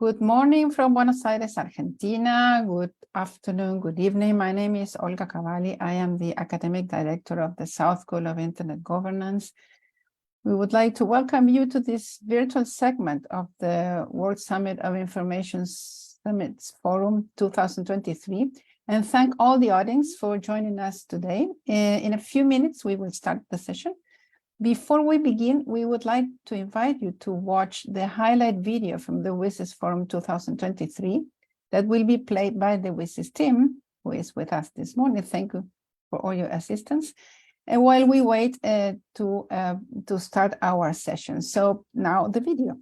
Good morning from Buenos Aires, Argentina. Good afternoon, good evening. My name is Olga Cavalli. I am the Academic Director of the South School of Internet Governance. We would like to welcome you to this virtual segment of the World Summit of Information Summits Forum 2023, and thank all the audience for joining us today. In a few minutes, we will start the session. Before we begin, we would like to invite you to watch the highlight video from the WSIS Forum 2023 that will be played by the WSIS team, who is with us this morning. Thank you for all your assistance. And while we wait to start our session. So now the video.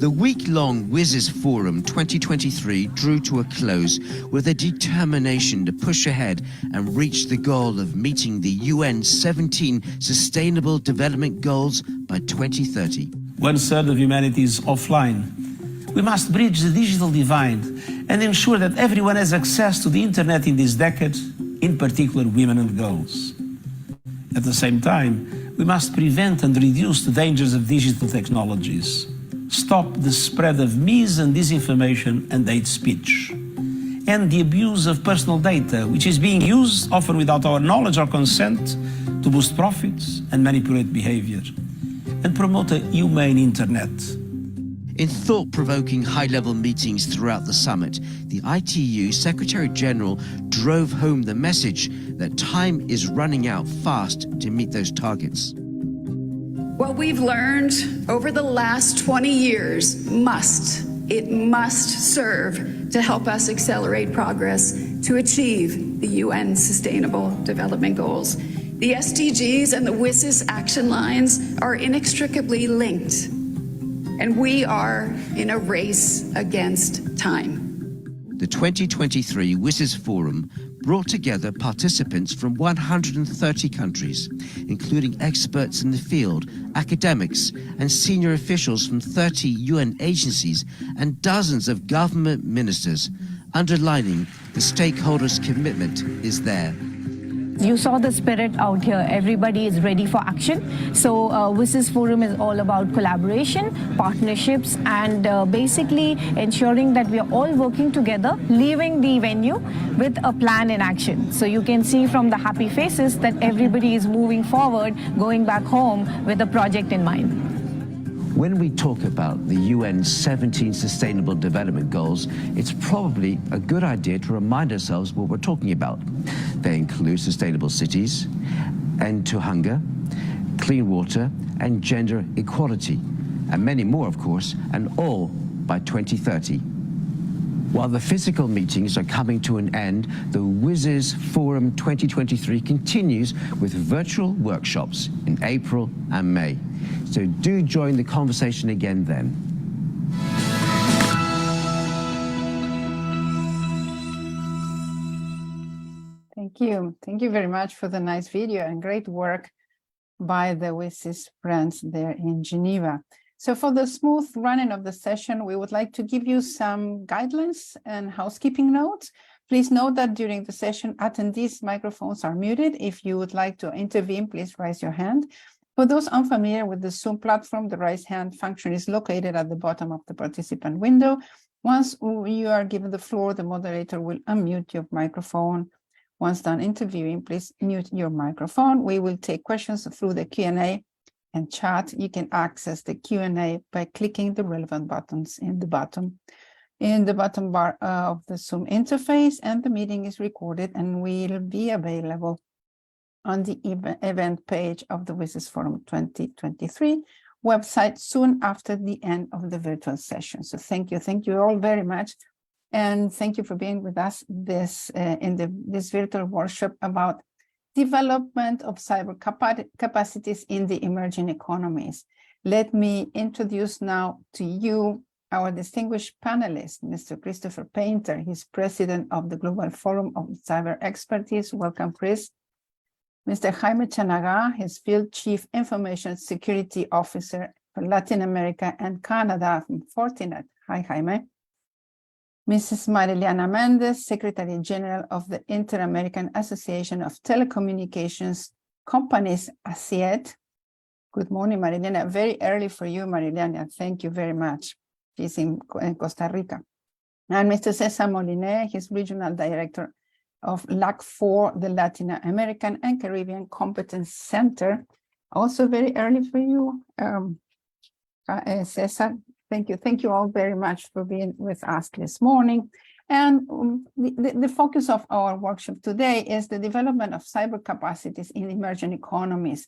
The week-long WSIS Forum 2023 drew to a close with a determination to push ahead and reach the goal of meeting the UN 17 Sustainable Development Goals by 2030. 1/3 of humanity is offline. We must bridge the digital divide and ensure that everyone has access to the internet in this decade, in particular women and girls. At the same time, we must prevent and reduce the dangers of digital technologies. Stop the spread of mis and disinformation and hate speech, and the abuse of personal data, which is being used, often without our knowledge or consent, to boost profits and manipulate behavior, and promote a humane internet. In thought-provoking high-level meetings throughout the summit, the ITU Secretary-General drove home the message that time is running out fast to meet those targets. What we've learned over the last 20 years must serve to help us accelerate progress to achieve the UN Sustainable Development Goals. The SDGs and the WSIS action lines are inextricably linked, and we are in a race against time. The 2023 WSIS Forum brought together participants from 130 countries, including experts in the field, academics, and senior officials from 30 UN agencies and dozens of government ministers, underlining the stakeholders' commitment is there. You saw the spirit out here. Everybody is ready for action. So WSIS Forum is all about collaboration, partnerships, and basically ensuring that we are all working together, leaving the venue with a plan in action. So you can see from the happy faces that everybody is moving forward, going back home with a project in mind. When we talk about the UN 17 Sustainable Development Goals, it's probably a good idea to remind ourselves what we're talking about. They include sustainable cities, end to hunger, clean water, and gender equality, and many more, of course, and all by 2030. While the physical meetings are coming to an end, the WSIS Forum 2023 continues with virtual workshops in April and May. So do join the conversation again then. Thank you. Thank you very much for the nice video and great work by the WSIS friends there in Geneva. So for the smooth running of the session, we would like to give you some guidelines and housekeeping notes. Please note that during the session, attendees' microphones are muted. If you would like to intervene, please raise your hand. For those unfamiliar with the Zoom platform, the raise hand function is located at the bottom of the participant window. Once you are given the floor, the moderator will unmute your microphone. Once done interviewing, please mute your microphone. We will take questions through the Q&A and chat. You can access the Q&A by clicking the relevant buttons in the bottom bar of the Zoom interface, and the meeting is recorded and will be available on the event page of the WSIS Forum 2023 website soon after the end of the virtual session. So thank you all very much. And thank you for being with us this virtual workshop about development of cyber capacities in the emerging economies. Let me introduce now to you our distinguished panelist, Mr. Christopher Painter. He's president of the Global Forum of Cyber Expertise. Welcome, Chris. Mr. Jaime Chanaga, his Field Chief Information Security Officer for Latin America and Canada from Fortinet. Hi, Jaime. Mrs. Mariliana Mendez, Secretary General of the Inter-American Association of Telecommunications Companies, ASIET. Good morning, Mariliana. Very early for you, Mariliana. Thank you very much. She's in Costa Rica. And Mr. Cesar Moline, he's Regional Director of LAC4, the Latin American and Caribbean Competence Center. Also very early for you, Cesar. Thank you. Thank you all very much for being with us this morning. And the focus of our workshop today is the development of cyber capacities in emerging economies,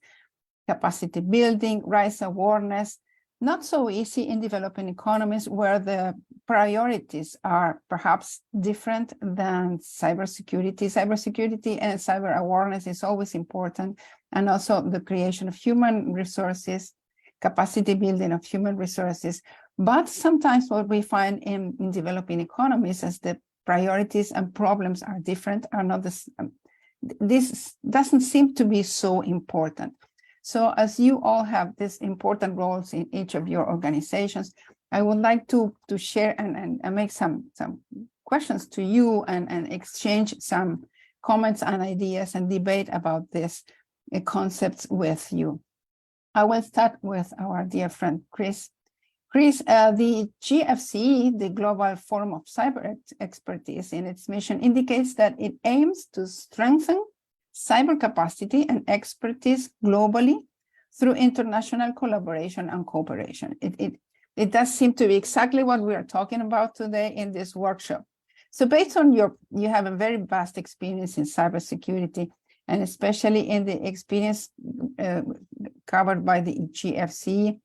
capacity building, rise awareness, not so easy in developing economies where the priorities are perhaps different than cybersecurity. Cybersecurity and cyber awareness is always important, and also the creation of human resources, capacity building of human resources. But sometimes what we find in developing economies is the priorities and problems are different, are not this doesn't seem to be so important. So as you all have these important roles in each of your organizations, I would like to share and make some questions to you and exchange some comments and ideas and debate about these concepts with you. I will start with our dear friend, Chris. Chris, the GFC, the Global Forum of Cyber Expertise, in its mission indicates that it aims to strengthen cyber capacity and expertise globally through international collaboration and cooperation. It does seem to be exactly what we are talking about today in this workshop. So based on you have a very vast experience in cybersecurity, and especially in the experience covered by the GFC,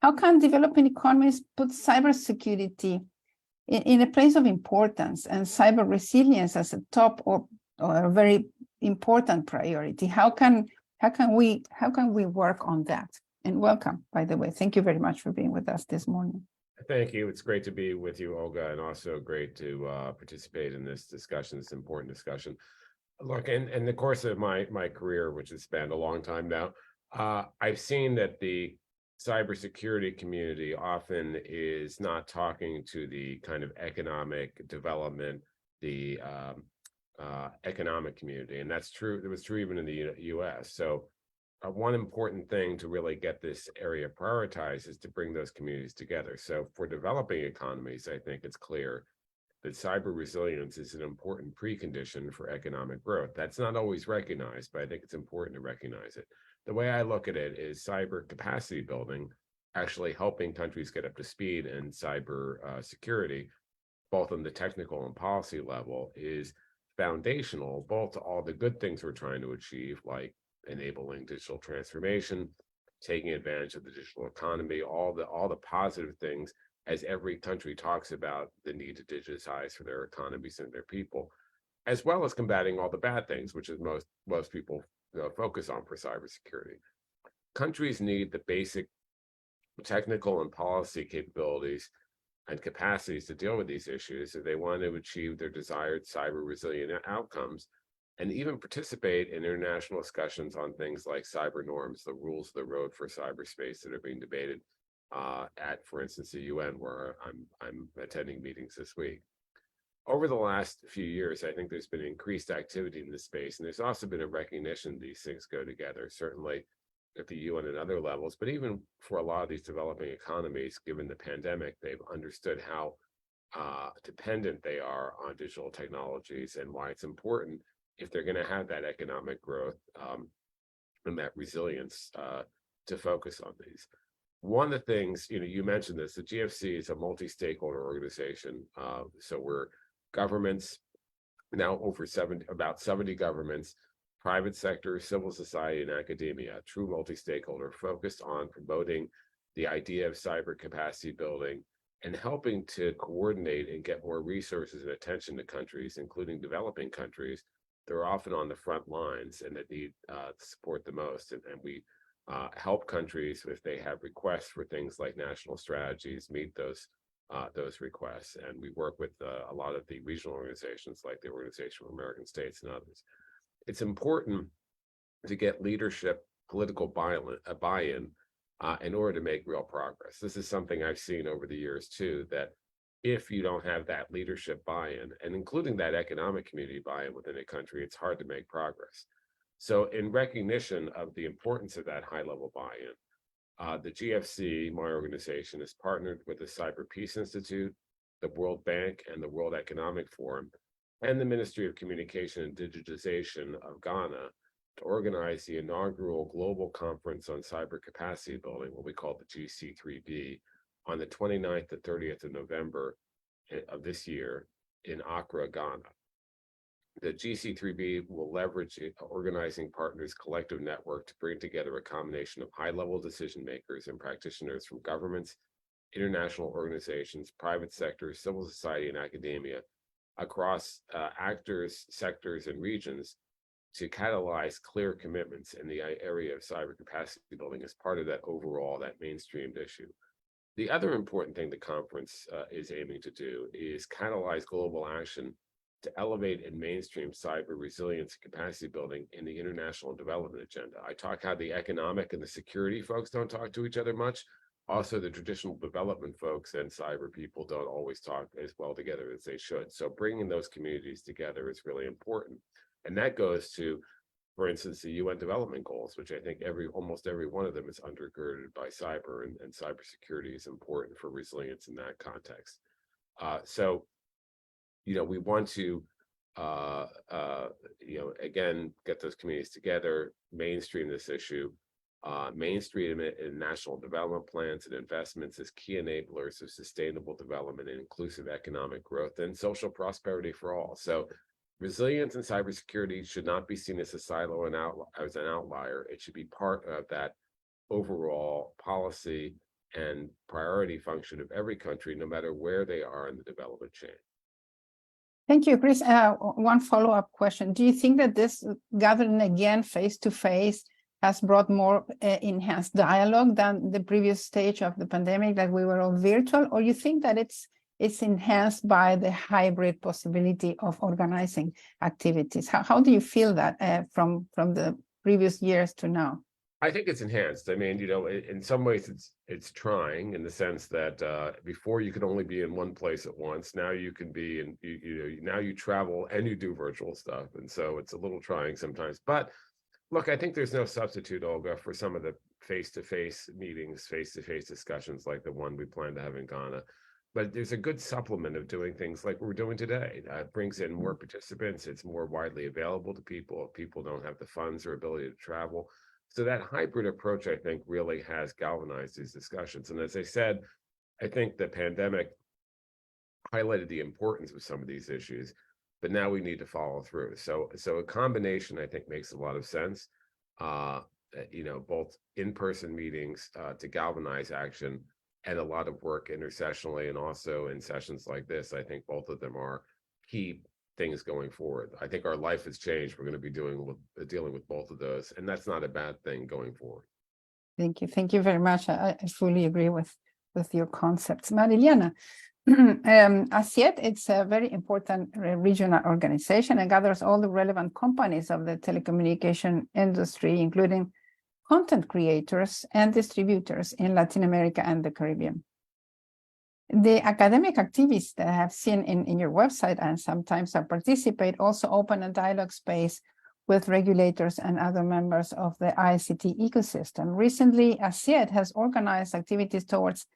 how can developing economies put cybersecurity in a place of importance and cyber resilience as a top or a very important priority? How can we work on that? And welcome, by the way. Thank you very much for being with us this morning. Thank you. It's great to be with you, Olga, and also great to participate in this discussion, this important discussion. Look, in the course of my career, which has spanned a long time now, I've seen that the cybersecurity community often is not talking to the kind of economic development, the economic community, and that's true. It was true even in the U.S. So one important thing to really get this area prioritized is to bring those communities together. So for developing economies, I think it's clear that cyber resilience is an important precondition for economic growth. That's not always recognized, but I think it's important to recognize it. The way I look at it is cyber capacity building, actually helping countries get up to speed in cyber security, both on the technical and policy level, is foundational, both to all the good things we're trying to achieve, like enabling digital transformation, taking advantage of the digital economy, all the positive things, as every country talks about the need to digitize for their economies and their people, as well as combating all the bad things, which is most people focus on for cybersecurity. Countries need the basic technical and policy capabilities and capacities to deal with these issues if they want to achieve their desired cyber resilient outcomes, and even participate in international discussions on things like cyber norms, the rules of the road for cyberspace that are being debated at, for instance, the UN, where I'm attending meetings this week. Over the last few years, I think there's been increased activity in this space, and there's also been a recognition these things go together, certainly at the UN and other levels, but even for a lot of these developing economies, given the pandemic, they've understood how dependent they are on digital technologies and why it's important, if they're going to have that economic growth and that resilience, to focus on these. One of the things, you mentioned this, the GFC is a multi-stakeholder organization. So we're governments, now about 70 governments, private sector, civil society, and academia, true multi-stakeholder focused on promoting the idea of cyber capacity building and helping to coordinate and get more resources and attention to countries, including developing countries, that are often on the front lines and that need support the most. And we help countries if they have requests for things like national strategies, meet those requests. And we work with a lot of the regional organizations like the Organization for American States and others. It's important to get leadership, political buy-in in order to make real progress. This is something I've seen over the years too, that if you don't have that leadership buy-in, and including that economic community buy-in within a country, it's hard to make progress. So in recognition of the importance of that high-level buy-in, the GFC, my organization, has partnered with the Cyber Peace Institute, the World Bank, and the World Economic Forum, and the Ministry of Communication and Digitization of Ghana to organize the inaugural Global Conference on Cyber Capacity Building, what we call the GC3B, on the 29th to 30th of November of this year in Accra, Ghana. The GC3B will leverage organizing partners' collective network to bring together a combination of high-level decision makers and practitioners from governments, international organizations, private sector, civil society, and academia across actors, sectors, and regions to catalyze clear commitments in the area of cyber capacity building as part of that overall, that mainstreamed issue. The other important thing the conference is aiming to do is catalyze global action to elevate and mainstream cyber resilience and capacity building in the international development agenda. I talk how the economic and the security folks don't talk to each other much. Also, the traditional development folks and cyber people don't always talk as well together as they should. So bringing those communities together is really important. And that goes to, for instance, the UN development goals, which I think almost every one of them is undergirded by cyber, and cybersecurity is important for resilience in that context. So, we want to, again, get those communities together, mainstream this issue, mainstream it in national development plans and investments as key enablers of sustainable development and inclusive economic growth and social prosperity for all. So resilience and cybersecurity should not be seen as a silo and as an outlier. It should be part of that overall policy and priority function of every country, no matter where they are in the development chain. Thank you, Chris. One follow-up question. Do you think that this gathering again face-to-face has brought more enhanced dialogue than the previous stage of the pandemic, that we were all virtual, or you think that it's enhanced by the hybrid possibility of organizing activities? How do you feel that from the previous years to now? I think it's enhanced. I mean, in some ways it's trying, in the sense that before you could only be in one place at once. Now you can be in, now you travel and you do virtual stuff. And so it's a little trying sometimes. But look, I think there's no substitute, Olga, for some of the face-to-face meetings, face-to-face discussions like the one we plan to have in Ghana. But there's a good supplement of doing things like we're doing today. It brings in more participants. It's more widely available to people if people don't have the funds or ability to travel. So that hybrid approach, I think, really has galvanized these discussions. And as I said, I think the pandemic highlighted the importance of some of these issues, but now we need to follow through. So a combination, I think, makes a lot of sense. Both in-person meetings to galvanize action, and a lot of work intersessionally, and also in sessions like this. I think both of them are key things going forward. I think our life has changed. We're going to be dealing with both of those, and that's not a bad thing going forward. Thank you. Thank you very much. I fully agree with your concepts. Mariliana, ASIET, it's a very important regional organization and gathers all the relevant companies of the telecommunication industry, including content creators and distributors in Latin America and the Caribbean. The academic activities that I have seen in your website, and sometimes I participate, also open a dialogue space with regulators and other members of the ICT ecosystem. Recently, ASIET has organized activities towards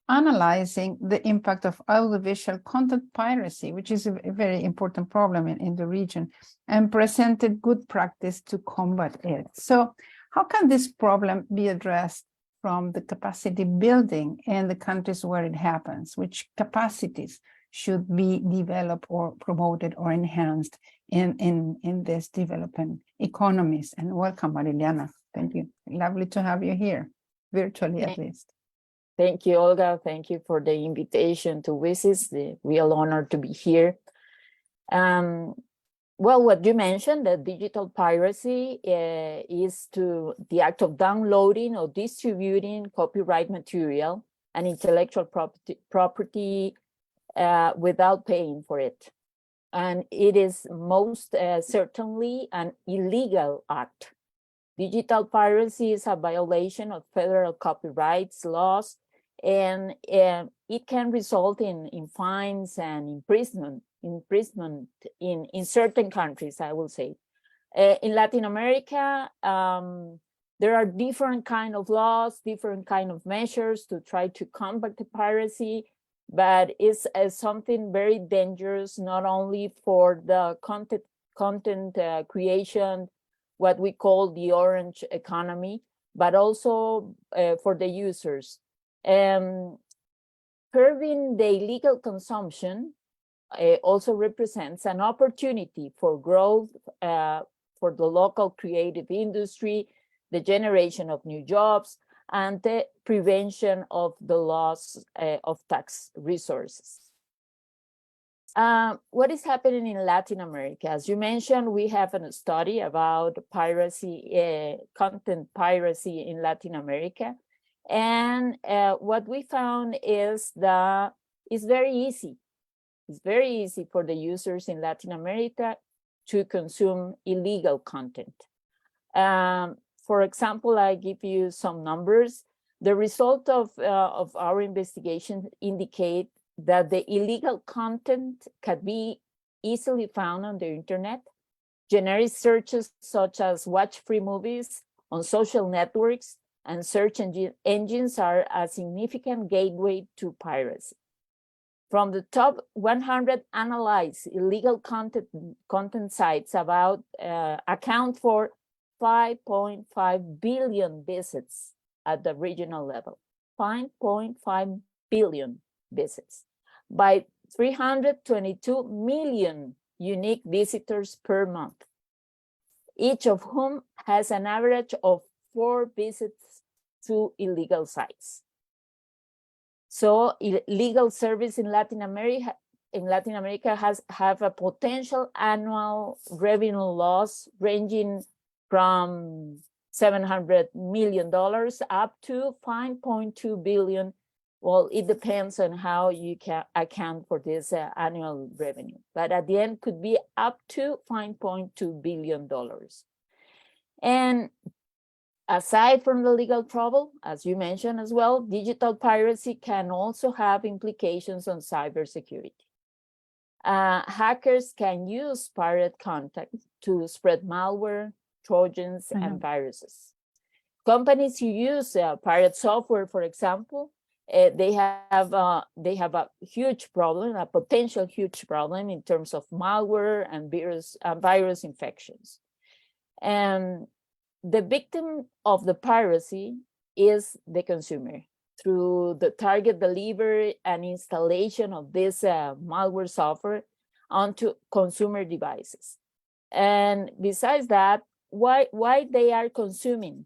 analyzing the impact of audiovisual content piracy, which is a very important problem in the region, and presented good practice to combat it. So how can this problem be addressed from the capacity building in the countries where it happens? Which capacities should be developed or promoted or enhanced in this developing economies? And welcome, Mariliana. Thank you. Lovely to have you here, virtually at least. Thank you, Olga. Thank you for the invitation to WSIS. The real honor to be here. Well, what you mentioned, that digital piracy is the act of downloading or distributing copyright material and intellectual property without paying for it. And it is most certainly an illegal act. Digital piracy is a violation of federal copyright laws and it can result in fines and imprisonment in certain countries, I will say. In Latin America, there are different kind of laws, different kind of measures to try to combat the piracy, but it's something very dangerous, not only for the content creation, what we call the orange economy, but also for the users. Curbing the illegal consumption also represents an opportunity for growth for the local creative industry, the generation of new jobs, and the prevention of the loss of tax resources. What is happening in Latin America? As you mentioned, we have a study about piracy, content piracy in Latin America. And what we found is that it's very easy. It's very easy for the users in Latin America to consume illegal content. For example, I give you some numbers. The result of our investigation indicate that the illegal content can be easily found on the internet. Generic searches such as watch free movies on social networks and search engines are a significant gateway to piracy. From the top 100 analyzed illegal content sites account for 5.5 billion visits at the regional level. 5.5 billion visits by 322 million unique visitors per month, each of whom has an average of 4 visits to illegal sites. So illegal service in Latin America have a potential annual revenue loss ranging from $700 million up to 5.2 billion. Well, it depends on how you can account for this annual revenue, but at the end could be up to $5.2 billion. And aside from the legal trouble, as you mentioned as well, digital piracy can also have implications on cybersecurity. Hackers can use pirate content to spread malware, Trojans, and viruses. Companies who use pirate software, for example, they have a huge problem, a potential huge problem in terms of malware and virus infections. And the victim of the piracy is the consumer through the target delivery and installation of this malware software onto consumer devices. And besides that, why they are consuming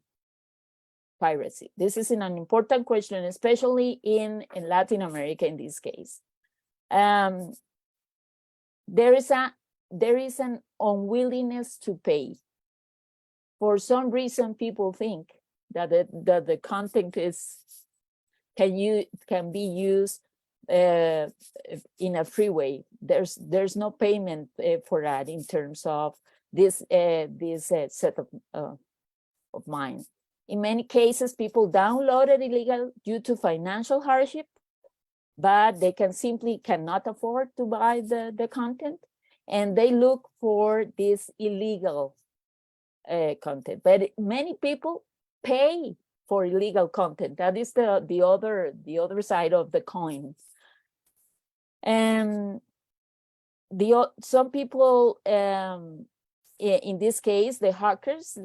piracy? This is an important question, especially in Latin America in this case. There is an unwillingness to pay. For some reason, people think that the content can be used in a free way. There's no payment for that in terms of this set of mind. In many cases, people download it illegal due to financial hardship, but they simply cannot afford to buy the content, and they look for this illegal content. But many people pay for illegal content. That is the other side of the coin. And some people, in this case, the hackers,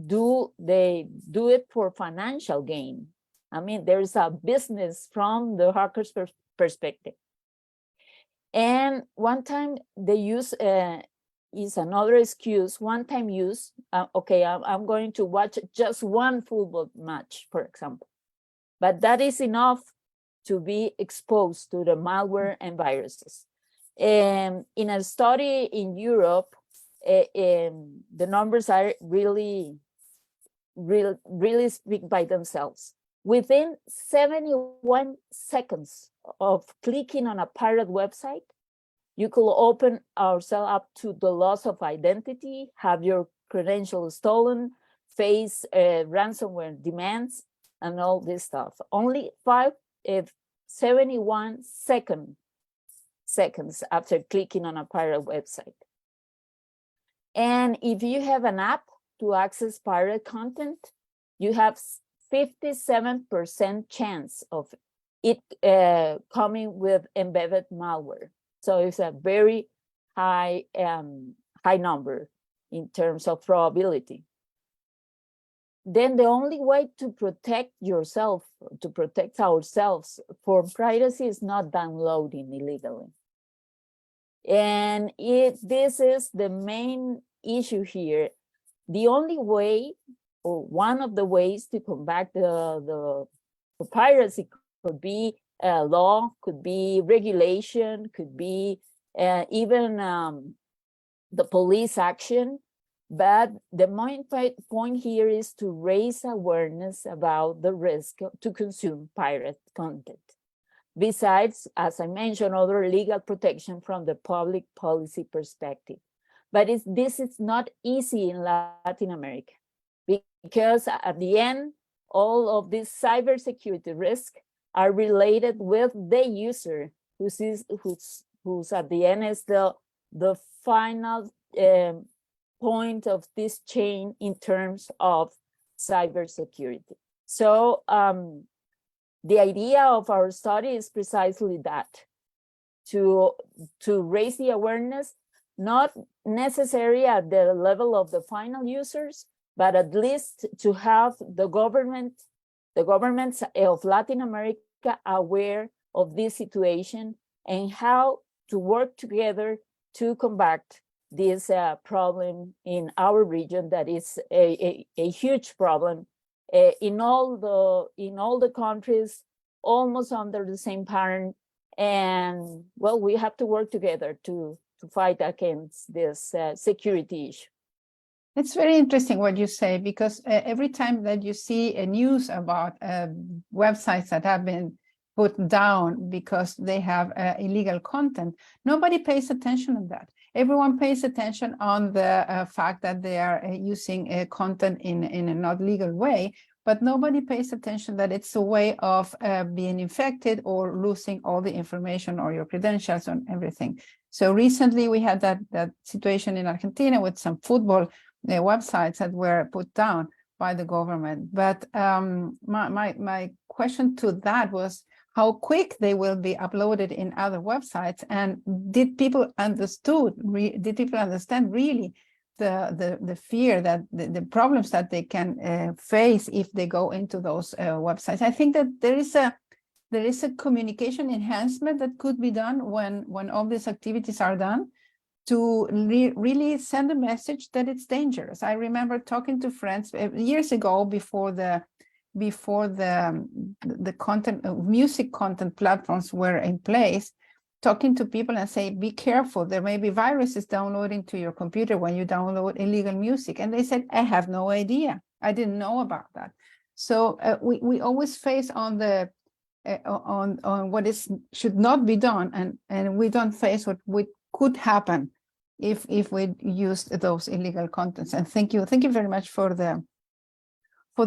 do it for financial gain. I mean, there's a business from the hacker's perspective. And one time they use is another excuse, one-time use. Okay, I'm going to watch just one football match, for example. But that is enough to be exposed to the malware and viruses. In a study in Europe, the numbers are really speak by themselves. Within 71 seconds of clicking on a pirate website, you could open ourselves up to the loss of identity, have your credentials stolen, face ransomware demands, and all this stuff. Only 71 seconds after clicking on a pirate website. And if you have an app to access pirate content, you have 57% chance of it coming with embedded malware. So it's a very high number in terms of probability. Then the only way to protect yourself, to protect ourselves from piracy is not downloading illegally. And this is the main issue here. The only way, or one of the ways to combat the piracy could be law, could be regulation, could be even the police action. But the main point here is to raise awareness about the risk to consume pirate content. Besides, as I mentioned, other legal protection from the public policy perspective. But this is not easy in Latin America, because at the end, all of these cybersecurity risks are related with the user, who's at the end is the final point of this chain in terms of cybersecurity. So the idea of our study is precisely that, to raise the awareness, not necessarily at the level of the final users, but at least to have the governments of Latin America aware of this situation and how to work together to combat this problem in our region that is a huge problem in all the countries, almost under the same pattern. And well, we have to work together to fight against this security issue. It's very interesting what you say, because every time that you see a news about websites that have been put down because they have illegal content, nobody pays attention to that. Everyone pays attention on the fact that they are using content in a not legal way, but nobody pays attention that it's a way of being infected or losing all the information or your credentials and everything. So recently we had that situation in Argentina with some football websites that were put down by the government. But my question to that was how quick they will be uploaded in other websites, and did people understand really the fear that the problems that they can face if they go into those websites? I think that there is a communication enhancement that could be done when all these activities are done, to really send a message that it's dangerous. I remember talking to friends years ago before the content music content platforms were in place, talking to people and say, be careful, there may be viruses downloading to your computer when you download illegal music. And they said, I have no idea, I didn't know about that. So we always face on the on what should not be done, and we don't face what could happen if we used those illegal contents. And thank you very much for the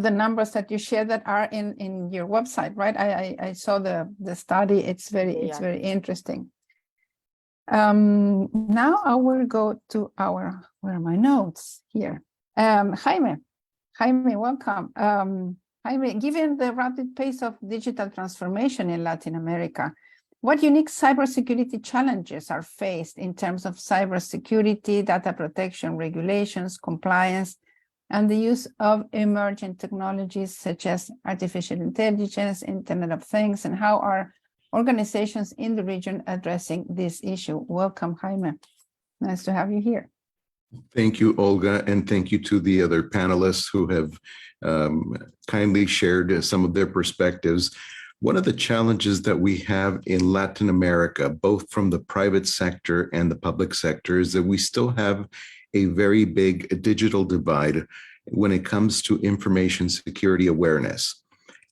numbers that you share that are in your website, right? I saw the study. It's very interesting. Now I will go to where are my notes here? Jaime, welcome. Jaime, given the rapid pace of digital transformation in Latin America, what unique cybersecurity challenges are faced in terms of cybersecurity, data protection, regulations, compliance, and the use of emerging technologies such as artificial intelligence, Internet of Things, and how are organizations in the region addressing this issue? Welcome, Jaime. Nice to have you here. Thank you, Olga, and thank you to the other panelists who have kindly shared some of their perspectives. One of the challenges that we have in Latin America, both from the private sector and the public sector, is that we still have a very big digital divide when it comes to information security awareness.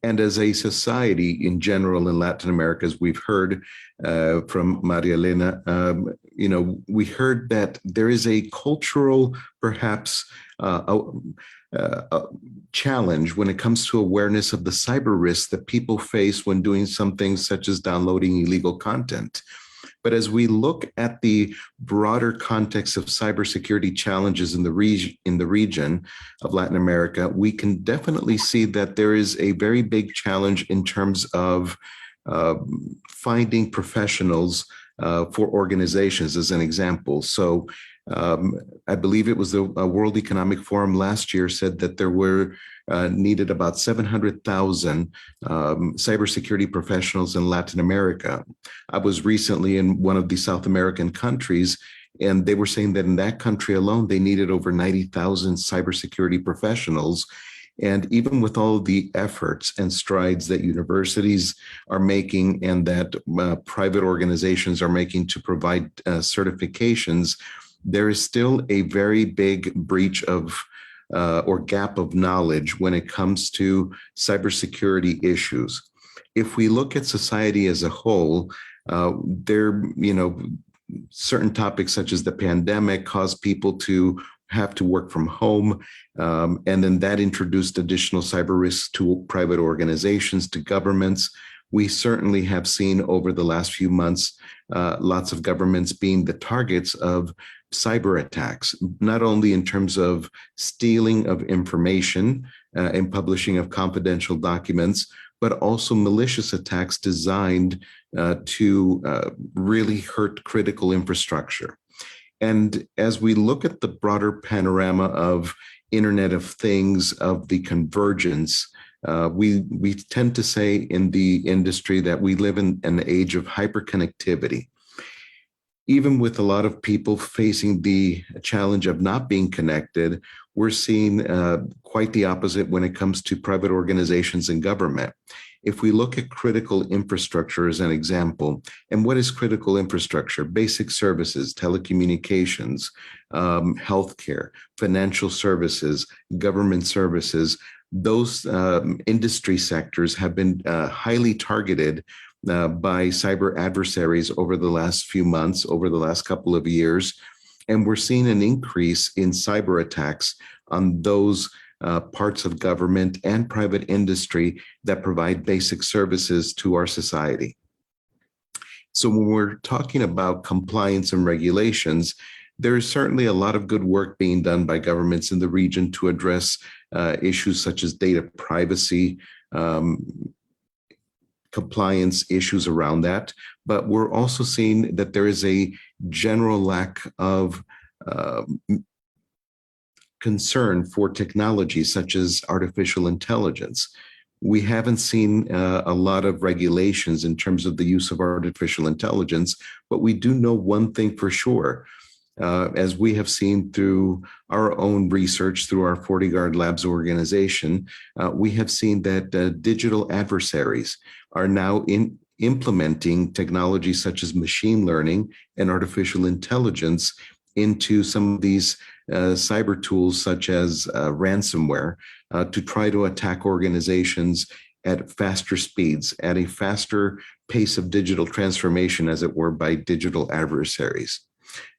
And as a society in general in Latin America, as we've heard from Maria Elena, we heard that there is a cultural, perhaps, challenge when it comes to awareness of the cyber risks that people face when doing some things such as downloading illegal content. But as we look at the broader context of cybersecurity challenges in the region of Latin America, we can definitely see that there is a very big challenge in terms of finding professionals for organizations, as an example. So I believe it was the World Economic Forum last year said that there were needed about 700,000 cybersecurity professionals in Latin America. I was recently in one of the South American countries, and they were saying that in that country alone, they needed over 90,000 cybersecurity professionals. And even with all the efforts and strides that universities are making and that private organizations are making to provide certifications, there is still a very big breach of or gap of knowledge when it comes to cybersecurity issues. If we look at society as a whole, certain topics such as the pandemic caused people to have to work from home. And then that introduced additional cyber risks to private organizations, to governments. We certainly have seen over the last few months, lots of governments being the targets of cyber attacks, not only in terms of stealing of information and publishing of confidential documents, but also malicious attacks designed to really hurt critical infrastructure. And as we look at the broader panorama of Internet of Things, of the convergence, we tend to say in the industry that we live in an age of hyperconnectivity. Even with a lot of people facing the challenge of not being connected, we're seeing quite the opposite when it comes to private organizations and government. If we look at critical infrastructure as an example, and what is critical infrastructure? Basic services, telecommunications, healthcare, financial services, government services, those industry sectors have been highly targeted by cyber adversaries over the last few months, over the last couple of years. And we're seeing an increase in cyber attacks on those parts of government and private industry that provide basic services to our society. So when we're talking about compliance and regulations, there is certainly a lot of good work being done by governments in the region to address issues such as data privacy, compliance issues around that. But we're also seeing that there is a general lack of concern for technology such as artificial intelligence. We haven't seen a lot of regulations in terms of the use of artificial intelligence, but we do know one thing for sure. As we have seen through our own research, through our FortiGuard Labs organization, we have seen that digital adversaries are now implementing technology such as machine learning and artificial intelligence into some of these cyber tools such as ransomware to try to attack organizations at faster speeds, at a faster pace of digital transformation, as it were, by digital adversaries.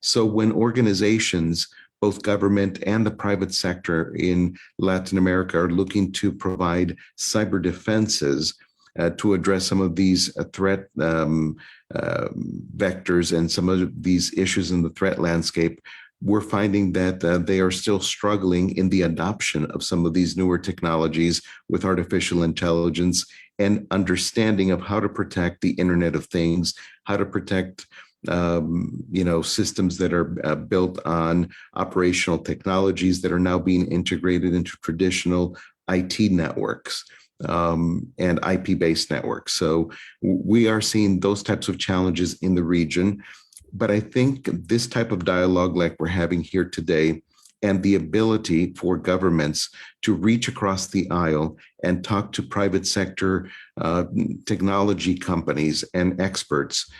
So when organizations, both government and the private sector in Latin America, are looking to provide cyber defenses to address some of these threat vectors and some of these issues in the threat landscape, we're finding that they are still struggling in the adoption of some of these newer technologies with artificial intelligence and understanding of how to protect the Internet of Things, how to protect systems that are built on operational technologies that are now being integrated into traditional IT networks and IP-based networks. So we are seeing those types of challenges in the region. But I think this type of dialogue like we're having here today and the ability for governments to reach across the aisle and talk to private sector technology companies and experts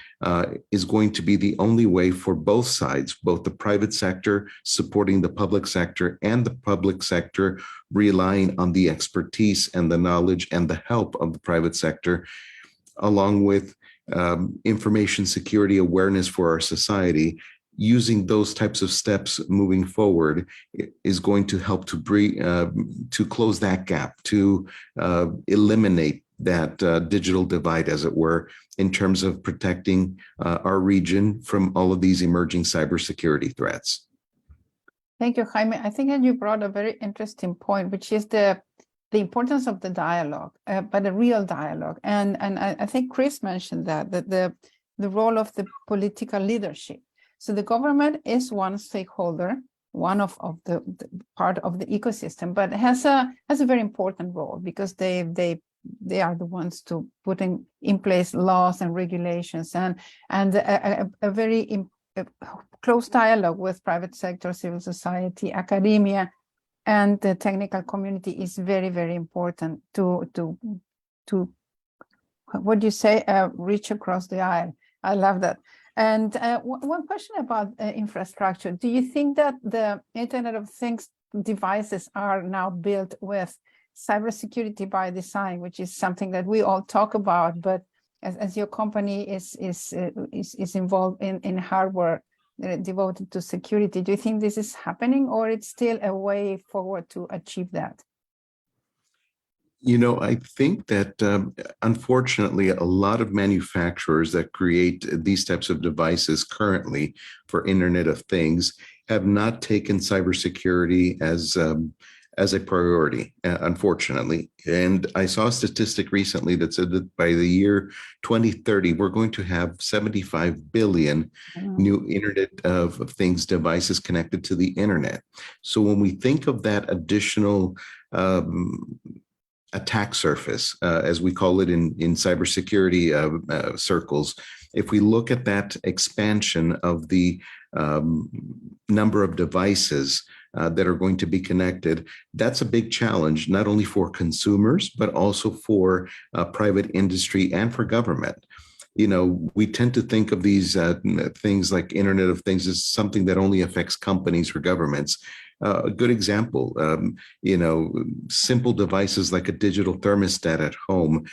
is going to be the only way for both sides, both the private sector supporting the public sector and the public sector relying on the expertise and the knowledge and the help of the private sector, along with information security awareness for our society, using those types of steps moving forward is going to help to close that gap, to eliminate that digital divide, as it were, in terms of protecting our region from all of these emerging cybersecurity threats. Thank you, Jaime. I think that you brought a very interesting point, which is the importance of the dialogue, but a real dialogue. And I think Chris mentioned that the role of the political leadership. So the government is one stakeholder, one of the part of the ecosystem, but has a very important role because they are the ones to put in place laws and regulations and a very close dialogue with private sector, civil society, academia, and the technical community is very, very important to what do you say, reach across the aisle. I love that. And one question about infrastructure. Do you think that the Internet of Things devices are now built with cybersecurity by design, which is something that we all talk about, but as your company is involved in hardware devoted to security, do you think this is happening, or it's still a way forward to achieve that? You know, I think that unfortunately, a lot of manufacturers that create these types of devices currently for Internet of Things have not taken cybersecurity as a priority, unfortunately. And I saw a statistic recently that said that by the year 2030, we're going to have 75 billion new Internet of Things devices connected to the internet. So when we think of that additional attack surface, as we call it in cybersecurity circles, if we look at that expansion of the number of devices that are going to be connected, that's a big challenge, not only for consumers, but also for private industry and for government. You know, we tend to think of these things like Internet of Things as something that only affects companies or governments. A good example, you know, simple devices like a digital thermostat at home,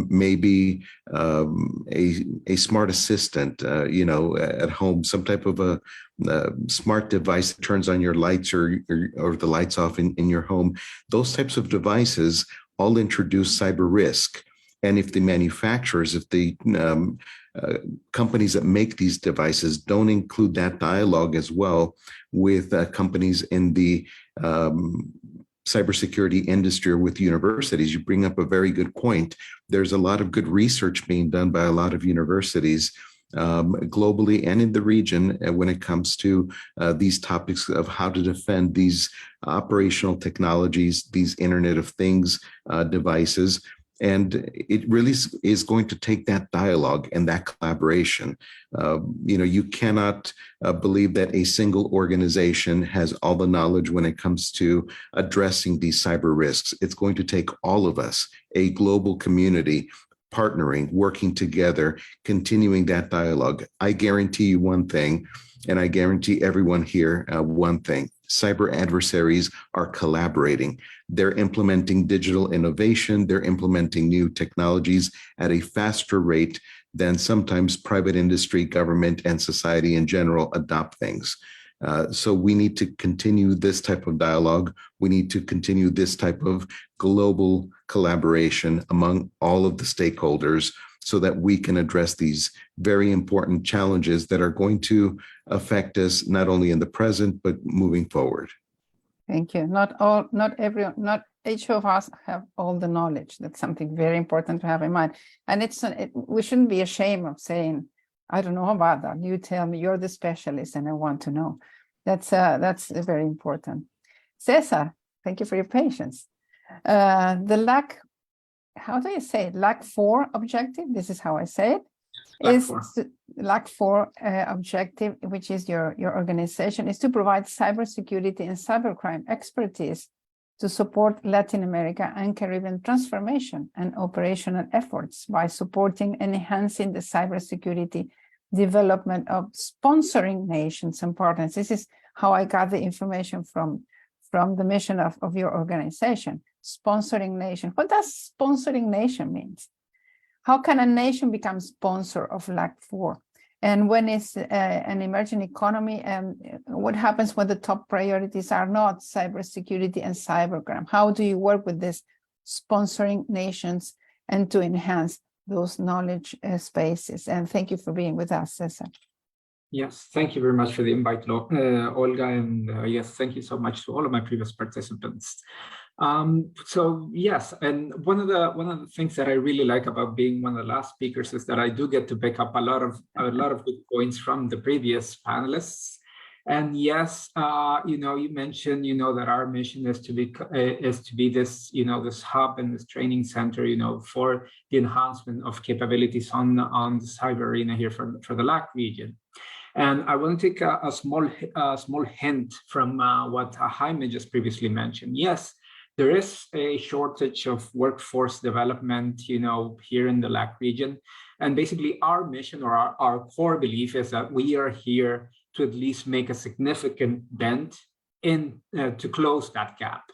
maybe a smart assistant, you know, at home, some type of a smart device that turns on your lights or the lights off in your home. Those types of devices all introduce cyber risk. And if the manufacturers, if the companies that make these devices don't include that dialogue as well with companies in the cybersecurity industry or with universities, you bring up a very good point. There's a lot of good research being done by a lot of universities globally and in the region when it comes to these topics of how to defend these operational technologies, these Internet of Things devices. And it really is going to take that dialogue and that collaboration. You know, you cannot believe that a single organization has all the knowledge when it comes to addressing these cyber risks. It's going to take all of us, a global community, partnering, working together, continuing that dialogue. I guarantee you one thing, and I guarantee everyone here one thing: cyber adversaries are collaborating. They're implementing digital innovation. They're implementing new technologies at a faster rate than sometimes private industry, government, and society in general adopt things. So we need to continue this type of dialogue. We need to continue this type of global collaboration among all of the stakeholders so that we can address these very important challenges that are going to affect us not only in the present, but moving forward. Thank you. Not each of us have all the knowledge. That's something very important to have in mind. And we shouldn't be ashamed of saying, I don't know about that. You tell me, you're the specialist and I want to know. That's very important. Cesar, thank you for your patience. The lack, how do you say it? Lack 4 objective, this is how I say it, lack 4 objective, which is your organization, is to provide cybersecurity and cybercrime expertise to support Latin America and Caribbean transformation and operational efforts by supporting and enhancing the cybersecurity development of sponsoring nations and partners. This is how I got the information from the mission of your organization. Sponsoring nation. What does sponsoring nation mean? How can a nation become sponsor of LAC 4? And when it's an emerging economy, what happens when the top priorities are not cybersecurity and cybercrime? How do you work with this sponsoring nations and to enhance those knowledge spaces? And thank you for being with us, Cesar. Yes, thank you very much for the invite, Olga, and yes, thank you so much to all of my previous participants. So yes, and one of the things that I really like about being one of the last speakers is that I do get to pick up a lot of good points from the previous panelists. And yes, you mentioned, that our mission is to be this, this hub and this training center, for the enhancement of capabilities on the cyber arena here for the LAC region. And I want to take a small hint from what Jaime just previously mentioned. Yes, there is a shortage of workforce development, here in the LAC region. And basically our mission or our core belief is that we are here to at least make a significant dent in to close that gap.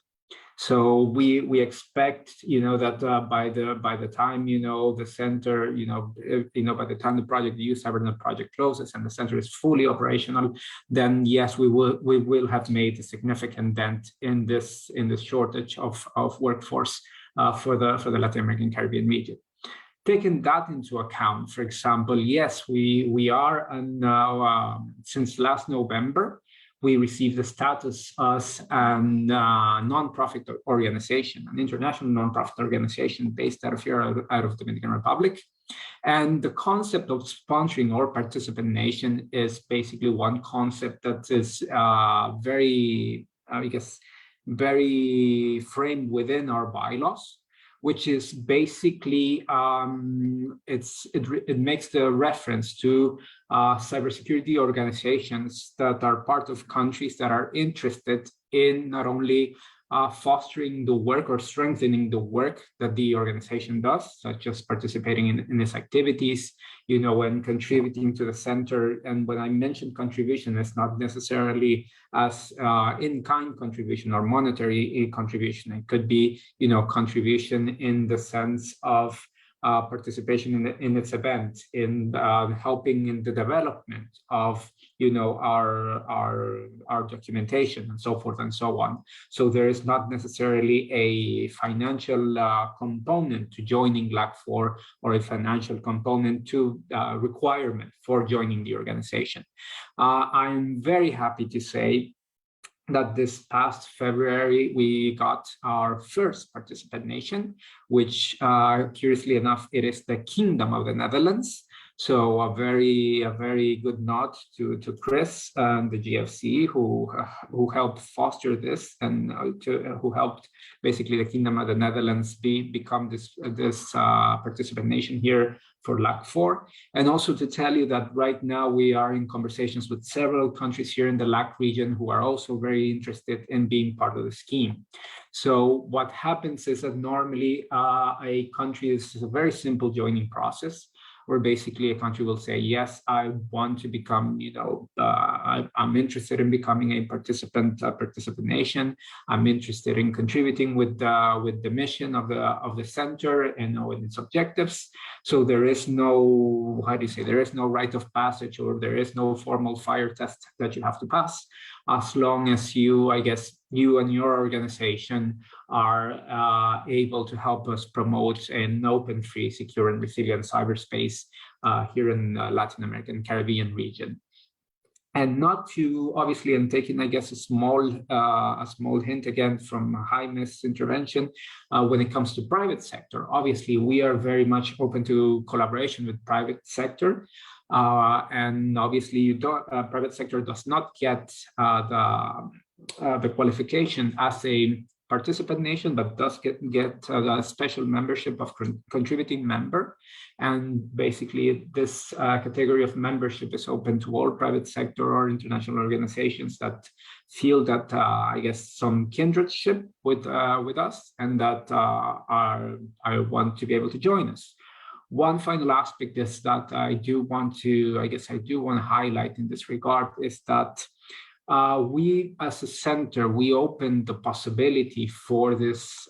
So we expect, that by the time, the center, by the time the project, the youth cybernet project closes and the center is fully operational, then yes, we will have made a significant dent in this shortage of workforce for the Latin American Caribbean region. Taking that into account, for example, yes, we are now since last November. We received the status as a nonprofit organization, an international nonprofit organization based out of Dominican Republic. And the concept of sponsoring or participant nation is basically one concept that is very framed within our bylaws, which is basically, it makes the reference to cybersecurity organizations that are part of countries that are interested in not only fostering the work or strengthening the work that the organization does, such as participating in its activities, and contributing to the center. And when I mention contribution, it's not necessarily as in-kind contribution or monetary contribution. It could be, contribution in the sense of participation in its event, in helping in the development of, our documentation and so forth and so on. So there is not necessarily a financial component to joining LAC4 or a financial component to requirement for joining the organization. I'm very happy to say that this past February, we got our first participant nation, which curiously enough, it is the Kingdom of the Netherlands. So a very good nod to Chris and the GFC who helped foster this and who helped basically the Kingdom of the Netherlands become this participant nation here for LAC4. And also to tell you that right now we are in conversations with several countries here in the LAC region who are also very interested in being part of the scheme. So what happens is that normally a country is a very simple joining process, where basically a country will say, yes, I want to become, I'm interested in becoming a participant nation. I'm interested in contributing with the mission of the center and with its objectives. So there is no, there is no rite of passage, or there is no formal fire test that you have to pass, as long as you and your organization are able to help us promote an open, free, secure, and resilient cyberspace here in Latin American Caribbean region. And not to, obviously, I'm taking, a small hint again from Jaime's intervention when it comes to private sector. Obviously, we are very much open to collaboration with private sector. And obviously, private sector does not get the qualification as a participant nation, but does get a special membership of contributing member. And basically, this category of membership is open to all private sector or international organizations that feel that, some kindredship with us, and that I want to be able to join us. One final aspect is that I do want to highlight in this regard is that We, as a center, we opened the possibility for this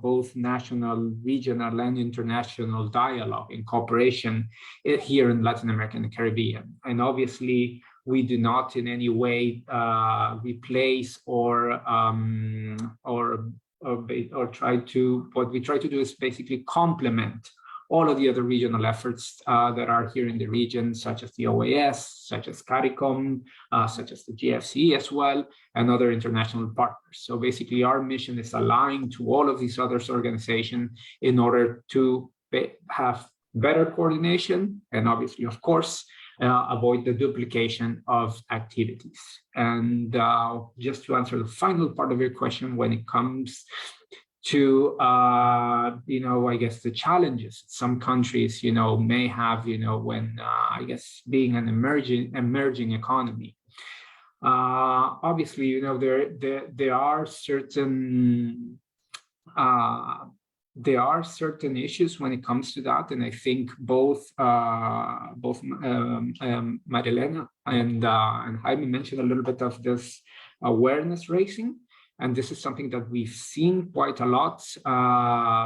both national, regional, and international dialogue and cooperation here in Latin America and the Caribbean. And obviously, we do not in any way replace or try to. What we try to do is basically complement all of the other regional efforts that are here in the region, such as the OAS, such as CARICOM, such as the GFC as well, and other international partners. So basically, our mission is aligned to all of these other organizations in order to have better coordination and obviously, of course, avoid the duplication of activities. And just to answer the final part of your question, when it comes to I guess the challenges some countries may have when I guess being an emerging economy, obviously there are certain issues when it comes to that, and I think both Marilena and Jaime mentioned a little bit of this awareness raising. And this is something that we've seen quite a lot.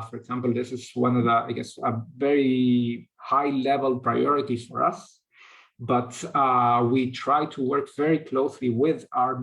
For example, this is one of the, I guess, a very high level priorities for us. But we try to work very closely with our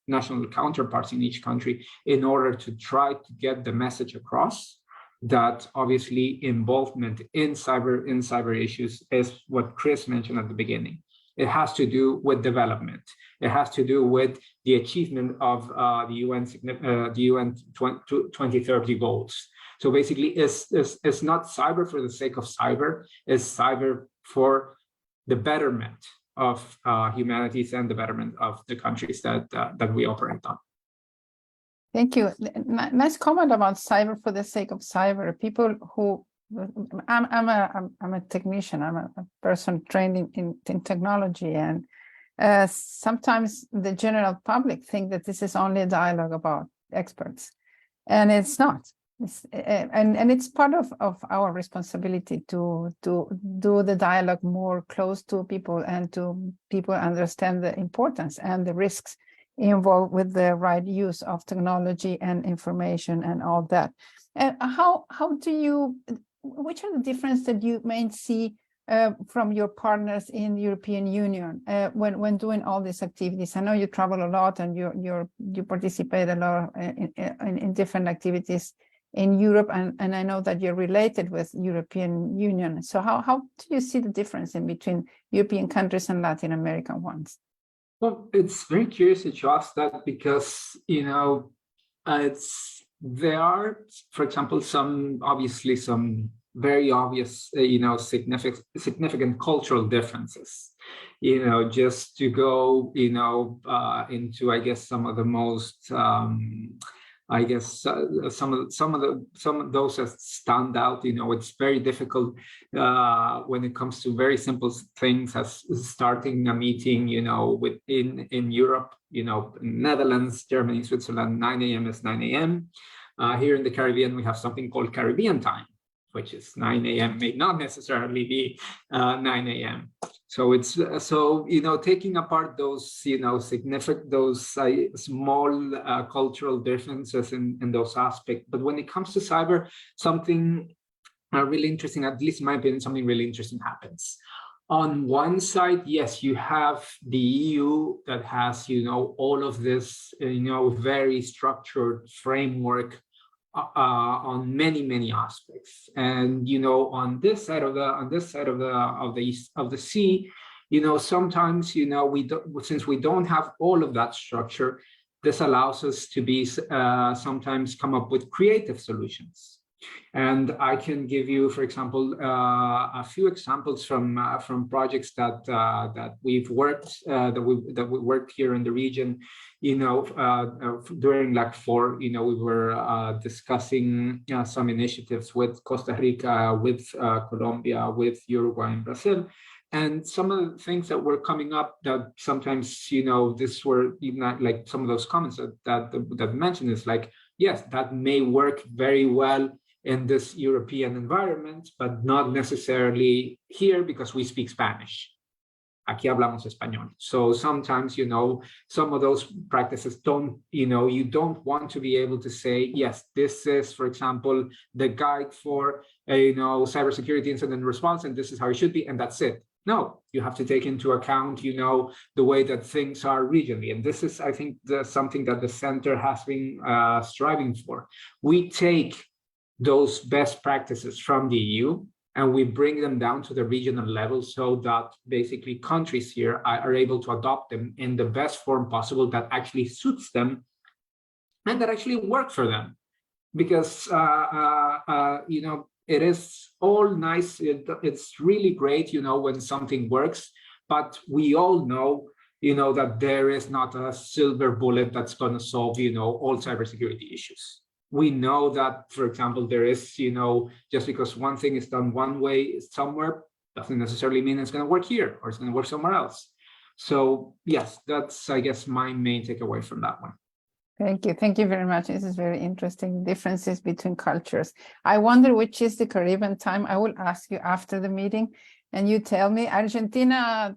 national counterparts in each country in order to try to get the message across that obviously involvement in cyber issues is what Chris mentioned at the beginning. It has to do with development. It has to do with the achievement of the UN 2030 goals. So basically, it's not cyber for the sake of cyber. It's cyber for the betterment of humanities and the betterment of the countries that we operate on. Thank you. Nice comment about cyber for the sake of cyber. People who I'm a technician. I'm a person trained in technology, and sometimes the general public think that this is only a dialogue about experts, and it's not. And it's part of our responsibility to do the dialogue more close to people and to people understand the importance and the risks involved with the right use of technology and information and all that. And how do you? Which are the differences that you may see from your partners in the European Union when doing all these activities? I know you travel a lot and you participate a lot in different activities in Europe, and I know that you're related with European Union. So how do you see the difference in between European countries and Latin American ones? Well, it's very curious that you ask that because there are, for example, some very obvious, significant cultural differences. Just to go, into, I guess, some of the most, some of those that stand out. It's very difficult when it comes to very simple things as starting a meeting, in Europe, Netherlands, Germany, Switzerland, 9 a.m. is 9 a.m. Here in the Caribbean, we have something called Caribbean time, which is 9 a.m. may not necessarily be 9 a.m. So it's taking apart those small cultural differences in those aspects. But when it comes to cyber, something really interesting, at least in my opinion, something really interesting happens. On one side, yes, you have the EU that has all of this very structured framework on many aspects, and on this side of the sea, sometimes since we don't have all of that structure, this allows us to be sometimes come up with creative solutions. And I can give you, for example, a few examples from projects that we've worked that we worked here in the region. During LAC4, we were discussing some initiatives with Costa Rica, with Colombia, with Uruguay and Brazil. And some of the things that were coming up that sometimes, this were even like some of those comments that mentioned is like, yes, that may work very well in this European environment, but not necessarily here because we speak Spanish. aquí hablamos español. So sometimes, some of those practices don't, you don't want to be able to say, yes, this is, for example, the guide for, cybersecurity incident response, and this is how it should be, and that's it. No, you have to take into account, the way that things are regionally. And this is, I think, something that the center has been striving for. We take those best practices from the EU and we bring them down to the regional level so that basically countries here are able to adopt them in the best form possible that actually suits them and that actually work for them. Because, it is all nice. It's really great, when something works, but we all know, that there is not a silver bullet that's going to solve, all cybersecurity issues. We know that, for example, there is, just because one thing is done one way somewhere, doesn't necessarily mean it's going to work here or it's going to work somewhere else. So yes, that's, I guess, my main takeaway from that one. Thank you. Thank you very much. This is very interesting, differences between cultures. I wonder which is the Caribbean time. I will ask you after the meeting and you tell me. Argentina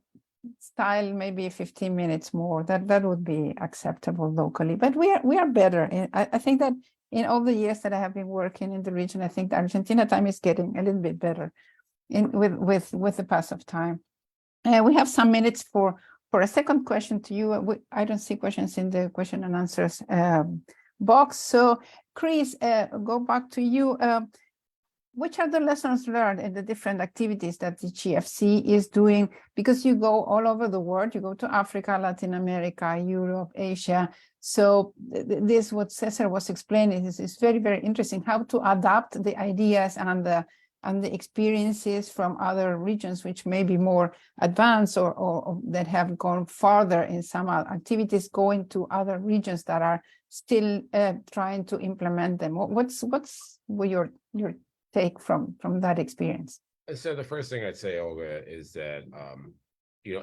style, maybe 15 minutes more. That would be acceptable locally. But we are better. I think that in all the years that I have been working in the region, I think the Argentina time is getting a little bit better with the pass of time. We have some minutes for a second question to you. I don't see questions in the question and answers box. So Chris, go back to you. Which are the lessons learned in the different activities that the GFC is doing? Because you go all over the world, you go to Africa, Latin America, Europe, Asia. So this, what Cesar was explaining, is very, very interesting, how to adapt the ideas and the experiences from other regions, which may be more advanced or that have gone farther in some activities, going to other regions that are still trying to implement them. What's your take from that experience? So the first thing I'd say, Olga, is that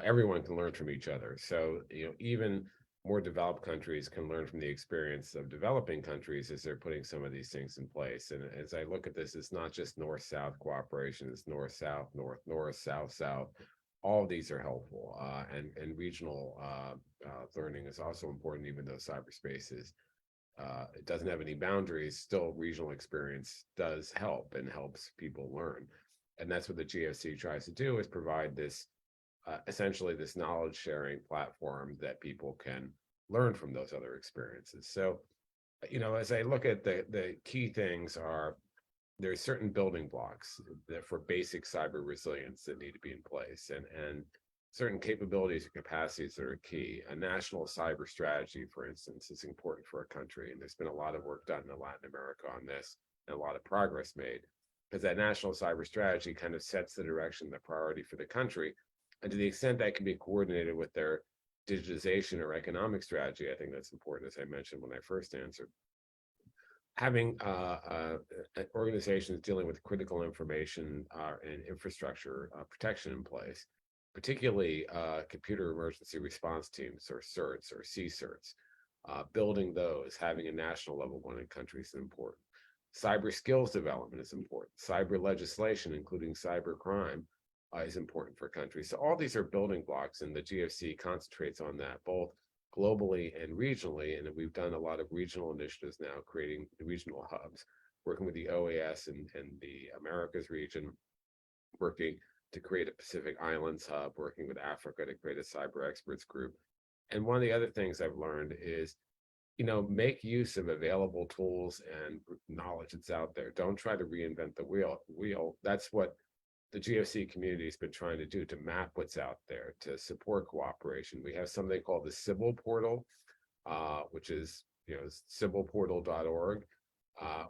everyone can learn from each other. So even more developed countries can learn from the experience of developing countries as they're putting some of these things in place. And as I look at this, it's not just north-south cooperation, it's north-south, north-north, south-south. All of these are helpful. And regional learning is also important, even though cyberspace it doesn't have any boundaries. Still, regional experience does help and helps people learn. And that's what the GFC tries to do, is provide this essentially this knowledge sharing platform that people can learn from those other experiences. So, as I look at the key things are, there's certain building blocks that for basic cyber resilience that need to be in place, and certain capabilities and capacities that are key. A national cyber strategy, for instance, is important for a country. And there's been a lot of work done in Latin America on this and a lot of progress made, because that national cyber strategy kind of sets the direction, the priority for the country. And to the extent that can be coordinated with their digitization or economic strategy, I think that's important, as I mentioned when I first answered. Having organizations dealing with critical information and infrastructure protection in place, particularly computer emergency response teams, or CERTs or CSERTs, building those, having a national level one in countries is important. Cyber skills development is important. Cyber legislation, including cyber crime, is important for countries. So all these are building blocks, and the GFC concentrates on that, both globally and regionally. And we've done a lot of regional initiatives now, creating regional hubs, working with the OAS and the Americas region, working to create a Pacific Islands hub, working with Africa to create a cyber experts group. And one of the other things I've learned is, make use of available tools and knowledge that's out there. Don't try to reinvent the wheel. That's what the GFC community has been trying to do, to map what's out there, to support cooperation. We have something called the Civil Portal, which is civilportal.org,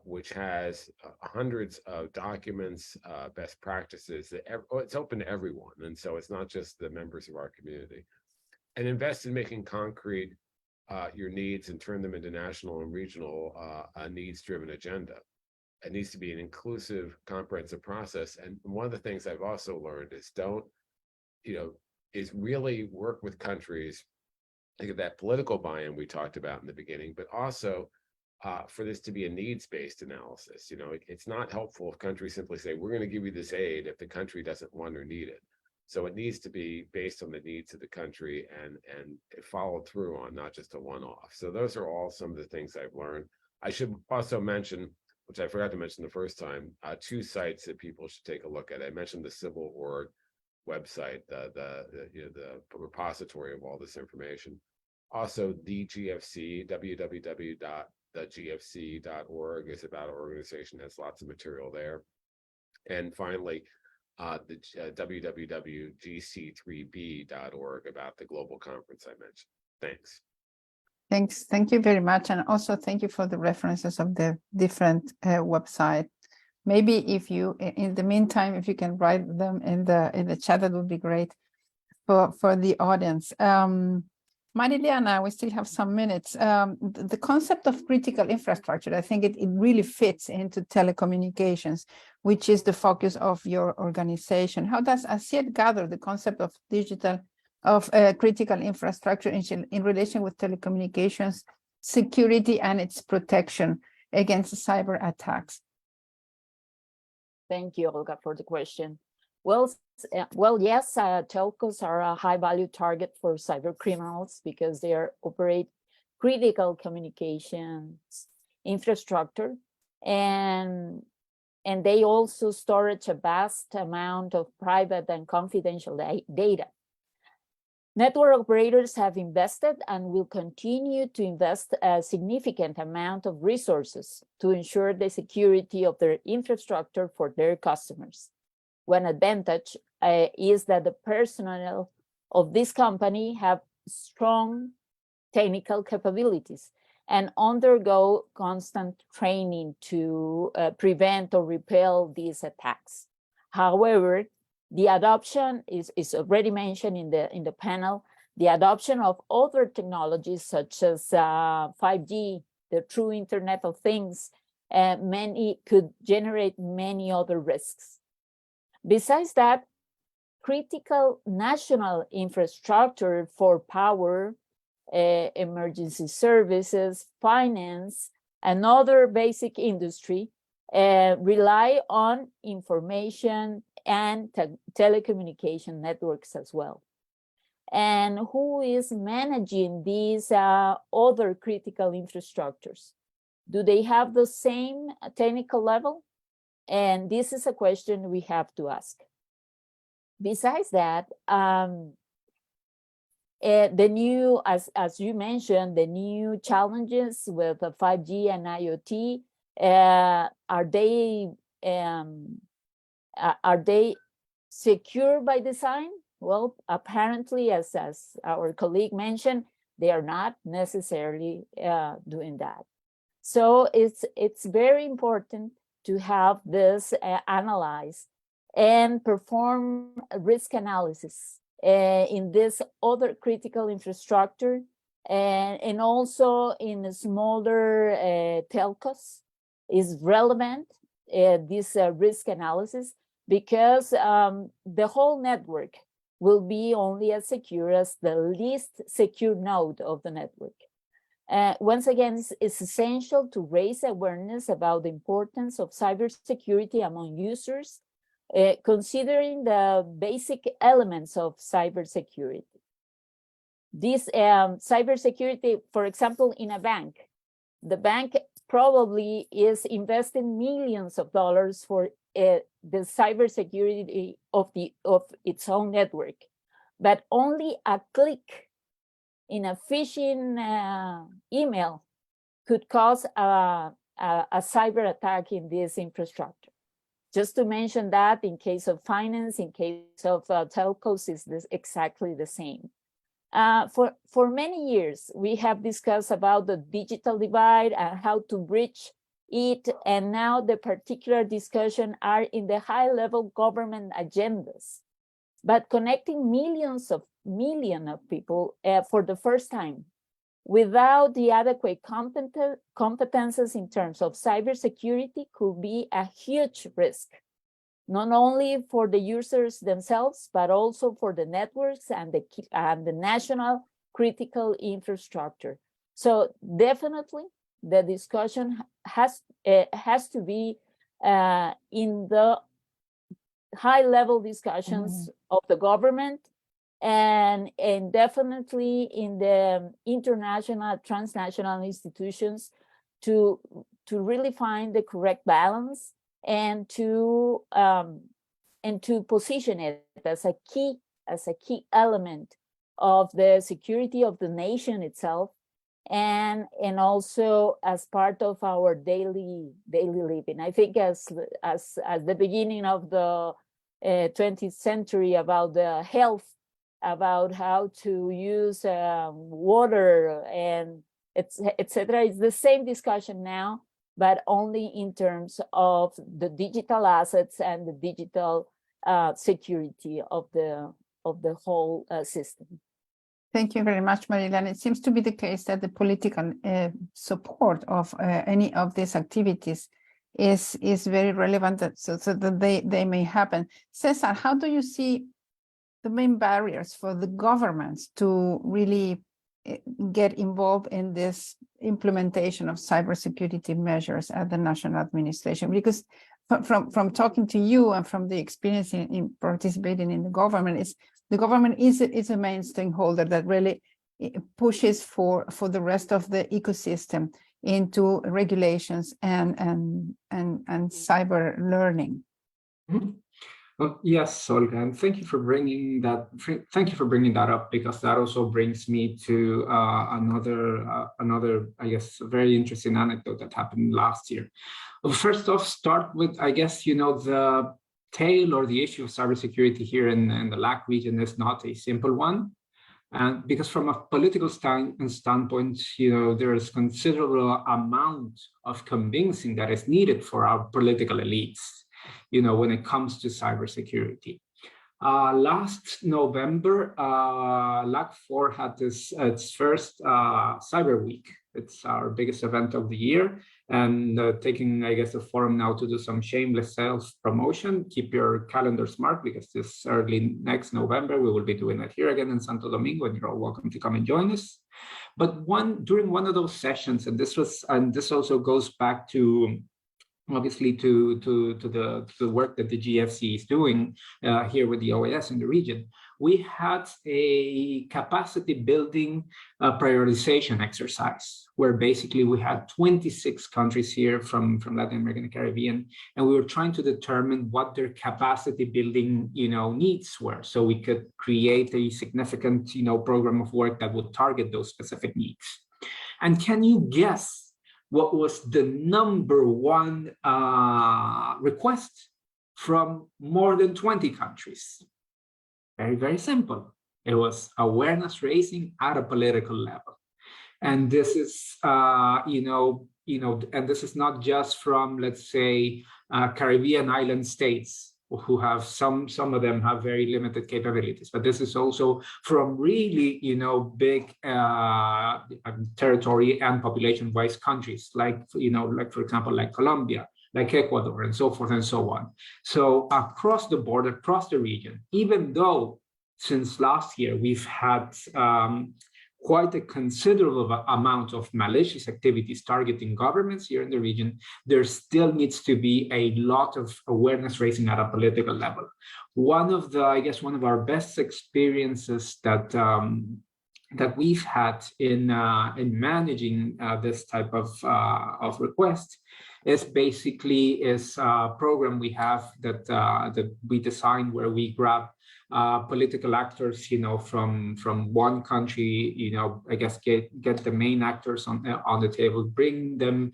which has hundreds of documents, best practices. It's open to everyone, and so it's not just the members of our community. And invest in making concrete your needs and turn them into national and regional needs-driven agenda. It needs to be an inclusive, comprehensive process. And one of the things I've also learned is is really work with countries to get that political buy-in we talked about in the beginning, but also for this to be a needs-based analysis. It's not helpful if countries simply say, we're going to give you this aid if the country doesn't want or need it. So it needs to be based on the needs of the country and followed through on, not just a one-off. So those are all some of the things I've learned. I should also mention, which I forgot to mention the first time, 2 sites that people should take a look at. I mentioned the Civil.org website, the repository of all this information. Also, the GFC, www.thegfc.org is about our organization, has lots of material there. And finally, the www.gc3b.org about the global conference I mentioned. Thanks. Thanks. Thank you very much. And also thank you for the references of the different websites. Maybe if you, in the meantime, if you can write them in the chat, that would be great for the audience. Mariliana, we still have some minutes. The concept of critical infrastructure, I think it really fits into telecommunications, which is the focus of your organization. How does ASEAN gather the concept of critical infrastructure in relation with telecommunications, security, and its protection against cyber attacks? Thank you, Olga, for the question. Well, yes, telcos are a high-value target for cyber criminals because they operate critical communications infrastructure, and they also storage a vast amount of private and confidential data. Network operators have invested and will continue to invest a significant amount of resources to ensure the security of their infrastructure for their customers. One advantage is that the personnel of this company have strong technical capabilities and undergo constant training to prevent or repel these attacks. However, the adoption is already mentioned in the panel. The adoption of other technologies such as 5G, the true Internet of Things, could generate many other risks. Besides that, critical national infrastructure for power, emergency services, finance, and other basic industry rely on information and telecommunication networks as well. And who is managing these other critical infrastructures? Do they have the same technical level? And this is a question we have to ask. Besides that, the new, as you mentioned, the new challenges with 5G and IoT, are they secure by design? Well, apparently, as our colleague mentioned, they are not necessarily doing that. So it's very important to have this analyzed and perform a risk analysis in this other critical infrastructure and also in smaller telcos is relevant, this risk analysis, because the whole network will be only as secure as the least secure node of the network. Once again, it's essential to raise awareness about the importance of cybersecurity among users, considering the basic elements of cybersecurity. This cybersecurity, for example, in a bank, the bank probably is investing millions of dollars for the cybersecurity of its own network, but only a click in a phishing email could cause a cyber attack in this infrastructure. Just to mention that in case of finance, in case of telcos, is this exactly the same. For many years, we have discussed about the digital divide and how to bridge it, and now the particular discussion are in the high-level government agendas. But connecting millions of people for the first time without the adequate competences in terms of cybersecurity could be a huge risk, not only for the users themselves, but also for the networks and the national critical infrastructure. So definitely the discussion has to be in the high-level discussions of the government, and definitely in the international, transnational institutions to really find the correct balance and to position it as a key element of the security of the nation itself, and also as part of our daily living. I think as the beginning of the 20th century about the health, about how to use water and etc. It's the same discussion now, but only in terms of the digital assets and the digital security of the whole system. Thank you very much, Marilyn. It seems to be the case that the political support of any of these activities is very relevant, so that they may happen. Cesar, how do you see the main barriers for the governments to really get involved in this implementation of cybersecurity measures at the national administration? Because from talking to you and from the experience in participating in the government is a main stakeholder that really pushes for the rest of the ecosystem into regulations and cyber learning. Mm-hmm. Well, yes, Olga, and thank you for bringing that. Thank you for bringing that up, because that also brings me to another, I guess, very interesting anecdote that happened last year. Well, first off, start with, I guess, the tail or the issue of cybersecurity here in the LAC region is not a simple one. And because from a political standpoint, there is considerable amount of convincing that is needed for our political elites, when it comes to cybersecurity. Last November, LAC4 had its first Cyber Week. It's our biggest event of the year, and taking, I guess, the forum now to do some shameless self-promotion. Keep your calendars marked, because this early next November, we will be doing it here again in Santo Domingo, and you're all welcome to come and join us. But during one of those sessions, and this also goes back to, obviously, to the work that the GFC is doing here with the OAS in the region, we had a capacity building prioritization exercise, where basically we had 26 countries here from Latin America and the Caribbean, and we were trying to determine what their capacity building needs were, so we could create a significant program of work that would target those specific needs. And can you guess what was the number one request from more than 20 countries? Very, very simple. It was awareness raising at a political level. And this is, and this is not just from, let's say, Caribbean island states, who have some of them have very limited capabilities, but this is also from really, big territory and population-wise countries, like for example, like Colombia, like Ecuador, and so forth and so on. So across the board, across the region, even though since last year we've had quite a considerable amount of malicious activities targeting governments here in the region, there still needs to be a lot of awareness raising at a political level. One of our best experiences that we've had in managing this type of request is basically a program we have that we designed, where we grab political actors, from one country, I guess get the main actors on the table, bring them,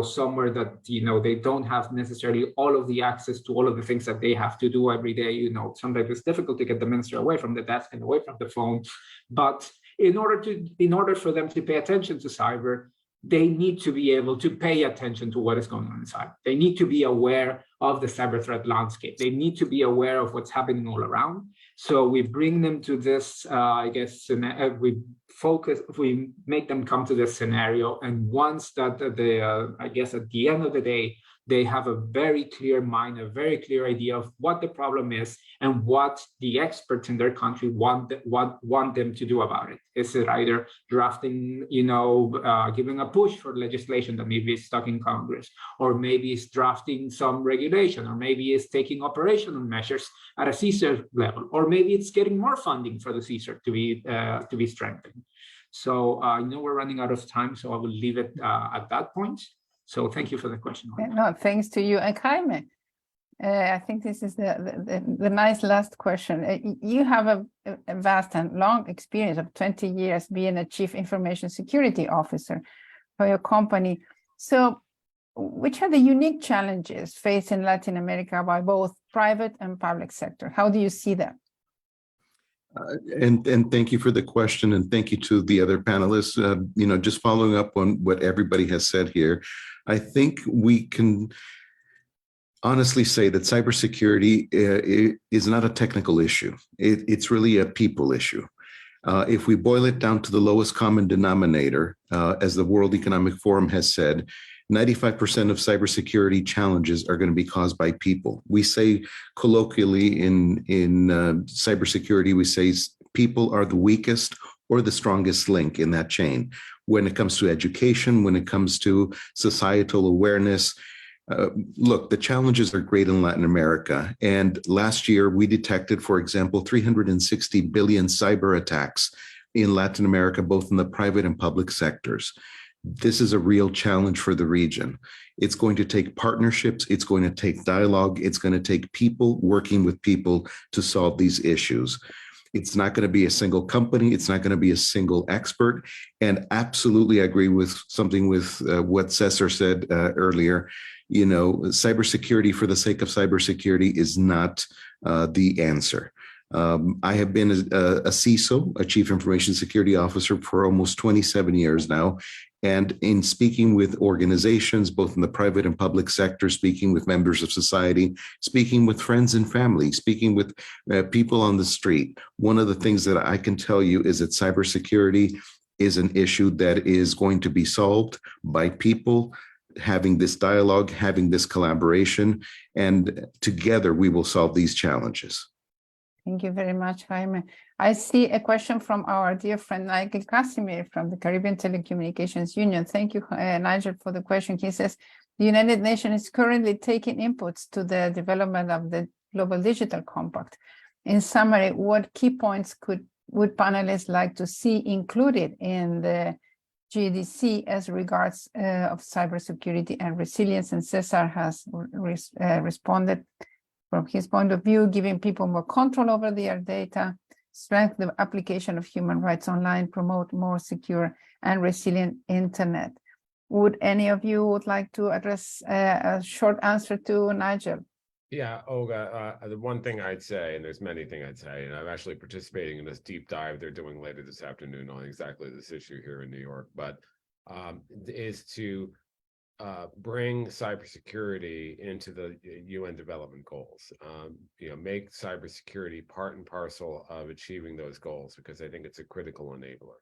somewhere that, they don't have necessarily all of the access to all of the things that they have to do every day. Sometimes it's difficult to get the minister away from the desk and away from the phone, but in order for them to pay attention to cyber, they need to be able to pay attention to what is going on inside. They need to be aware of the cyber threat landscape. They need to be aware of what's happening all around. So we bring them to this, we make them come to this scenario. And once that, I guess at the end of the day, they have a very clear mind, a very clear idea of what the problem is and what the experts in their country want them to do about it. Is it either drafting, giving a push for legislation that maybe is stuck in Congress, or maybe it's drafting some regulation, or maybe it's taking operational measures at a CSIRT level, or maybe it's getting more funding for the CSIRT to be strengthened. So we're running out of time, so I will leave it at that point. So thank you for the question. No, thanks to you. And Jaime, I think this is the nice last question. You have a vast and long experience of 20 years being a Chief Information Security Officer for your company. So which are the unique challenges faced in Latin America by both private and public sector? How do you see that? And thank you for the question, and thank you to the other panelists. Just following up on what everybody has said here, I think we can honestly say that cybersecurity is not a technical issue. It's really a people issue. If we boil it down to the lowest common denominator, as the World Economic Forum has said, 95% of cybersecurity challenges are going to be caused by people. We say colloquially in cybersecurity, we say people are the weakest or the strongest link in that chain. When it comes to education, when it comes to societal awareness, look, the challenges are great in Latin America. And last year we detected, for example, 360 billion cyber attacks in Latin America, both in the private and public sectors. This is a real challenge for the region. It's going to take partnerships. It's going to take dialogue. It's going to take people working with people to solve these issues. It's not going to be a single company. It's not going to be a single expert. And absolutely, I agree with something with what Cesar said earlier. Cybersecurity for the sake of cybersecurity is not the answer. I have been a CISO, a Chief Information Security Officer, for almost 27 years now. And in speaking with organizations, both in the private and public sector, speaking with members of society, speaking with friends and family, speaking with people on the street, one of the things that I can tell you is that cybersecurity is an issue that is going to be solved by people having this dialogue, having this collaboration, and together we will solve these challenges. Thank you very much, Jaime. I see a question from our dear friend Nigel Casimir from the Caribbean Telecommunications Union. Thank you, Nigel, for the question. He says, the United Nations is currently taking inputs to the development of the Global Digital Compact. In summary, what key points would panelists like to see included in the GDC as regards of cybersecurity and resilience? And Cesar has responded from his point of view, giving people more control over their data, strengthen the application of human rights online, promote more secure and resilient internet. Would any of you would like to address a short answer to Nigel? Yeah, Olga, the one thing I'd say, and there's many things I'd say, and I'm actually participating in this deep dive they're doing later this afternoon on exactly this issue here in New York, but is to bring cybersecurity into the UN development goals. Make cybersecurity part and parcel of achieving those goals, because I think it's a critical enabler.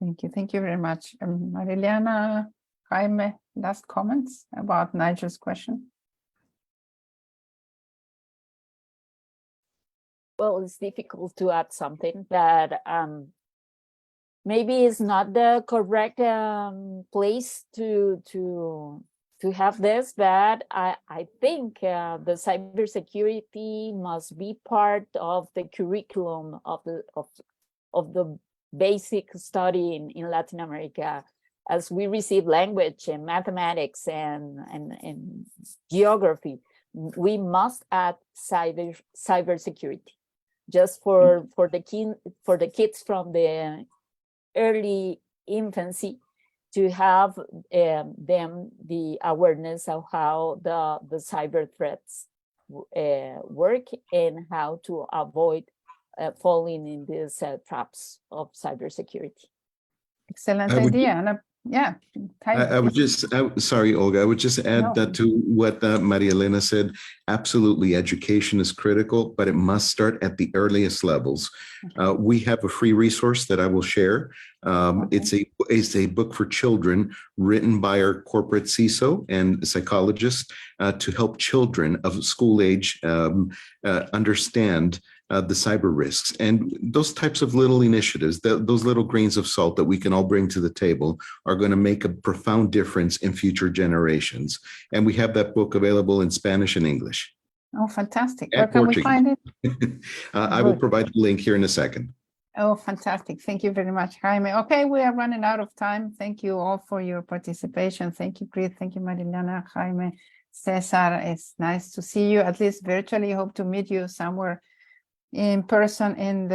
Thank you. Thank you very much. Mariliana, Jaime, last comments about Nigel's question? Well, it's difficult to add something that maybe it's not the correct place to have this, but I think the cybersecurity must be part of the curriculum of the basic study in Latin America, as we receive language and mathematics and geography. We must add cybersecurity, just for the kids from the early infancy, to have them the awareness of how the cyber threats work and how to avoid falling in these traps of cybersecurity. Excellent idea. And Yeah. I would just, sorry, Olga, I would just add No. that to what Maria Elena said. Absolutely, education is critical, but it must start at the earliest levels. We have a free resource that I will share. It's a book for children written by our corporate CISO and psychologists to help children of school age understand the cyber risks. And those types of little initiatives, those little grains of salt that we can all bring to the table are going to make a profound difference in future generations. And we have that book available in Spanish and English. Oh, fantastic. And Where can we find it? I will provide the link here in a second. Oh, fantastic. Thank you very much, Jaime. Okay, we are running out of time. Thank you all for your participation. Thank you, Chris. Thank you, Marilena, Jaime, Cesar. It's nice to see you, at least virtually. Hope to meet you somewhere in person in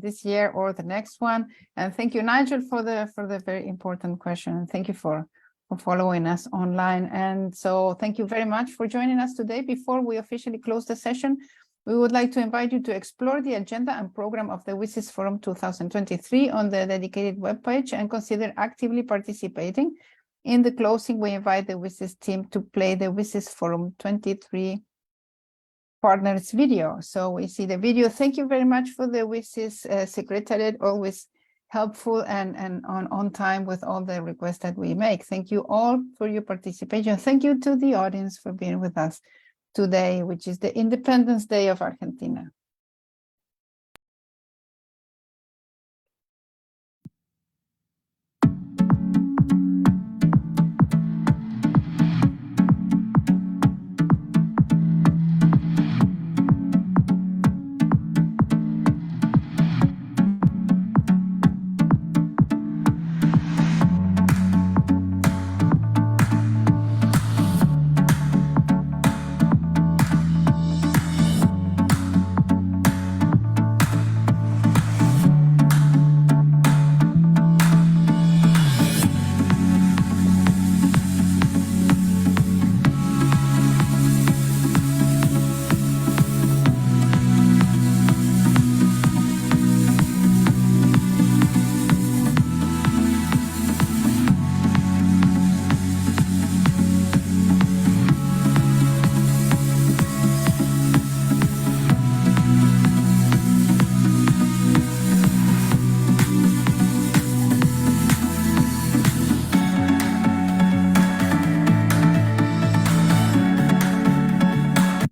this year or the next one. And thank you, Nigel, for the very important question. And thank you for following us online. And so thank you very much for joining us today. Before we officially close the session, we would like to invite you to explore the agenda and program of the WSIS Forum 2023 on the dedicated webpage and consider actively participating. In the closing, we invite the WSIS team to play the WSIS Forum 23 partners video. So we see the video. Thank you very much for the WSIS Secretariat, always helpful and on time with all the requests that we make. Thank you all for your participation. Thank you to the audience for being with us today, which is the Independence Day of Argentina.